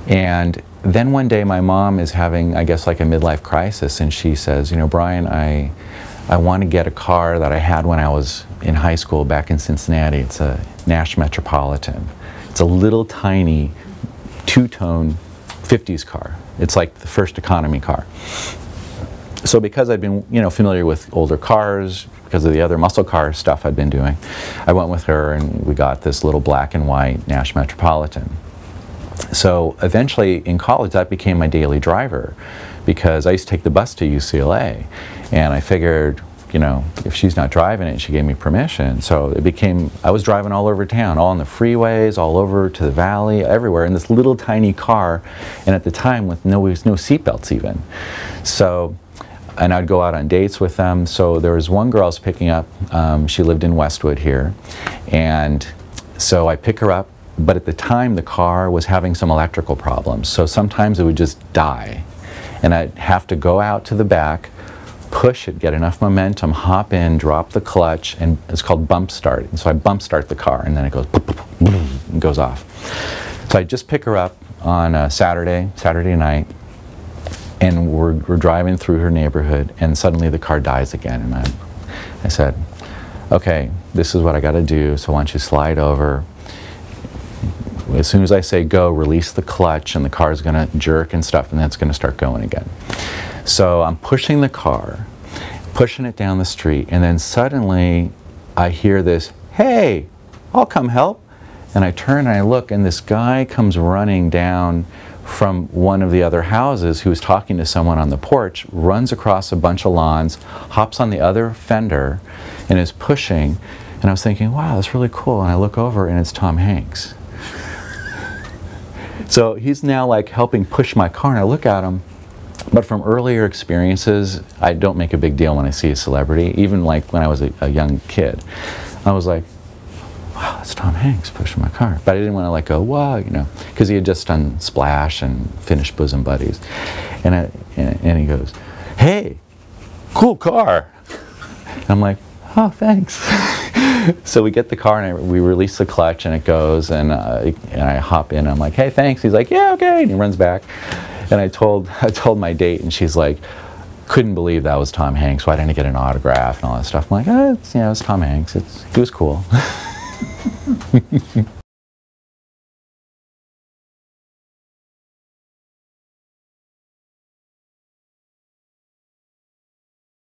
And then one day my mom is having, I guess, like a midlife crisis, and she says, you know, Brian, I want to get a car that I had when I was in high school back in Cincinnati. It's a Nash Metropolitan. It's a little tiny two-tone 50s car. It's like the first economy car. So because I'd been, you know, familiar with older cars, because of the other muscle car stuff I'd been doing, I went with her and we got this little black and white Nash Metropolitan. So eventually in college that became my daily driver, because I used to take the bus to UCLA, and I figured, you know, if she's not driving it, she gave me permission. So it became, I was driving all over town, all on the freeways, all over to the valley, everywhere, in this little tiny car, and at the time with no seatbelts even. So, and I'd go out on dates with them. So there was one girl I was picking up, she lived in Westwood here, and so I pick her up, but at the time the car was having some electrical problems, so sometimes it would just die. And I'd have to go out to the back, push it, get enough momentum, hop in, drop the clutch, and it's called bump start. And so I bump start the car, and then it goes boop, boop, boop, boop, and goes off. So I just pick her up on a Saturday night, and we're driving through her neighborhood, and suddenly the car dies again. And I said, okay, this is what I got to do, so why don't you slide over. As soon as I say go, release the clutch, and the car's going to jerk and stuff, and then it's going to start going again. So I'm pushing the car, pushing it down the street, and then suddenly I hear this, hey, I'll come help. And I turn and I look, and this guy comes running down from one of the other houses who was talking to someone on the porch, runs across a bunch of lawns, hops on the other fender, and is pushing. And I was thinking, wow, that's really cool. And I look over, and it's Tom Hanks. So he's now like helping push my car, and I look at him, but from earlier experiences, I don't make a big deal when I see a celebrity, even like when I was a young kid. I was like, wow, that's Tom Hanks pushing my car. But I didn't want to like go, wow, you know, because he had just done Splash and finished Bosom Buddies. And he goes, hey, cool car. And I'm like, oh, thanks. So we get the car, and we release the clutch, and it goes, and I hop in, and I'm like, hey, thanks. He's like, yeah, okay, and he runs back. And I told my date, and she's like, couldn't believe that was Tom Hanks. Why didn't I get an autograph and all that stuff? I'm like, oh, it's Tom Hanks. He was cool.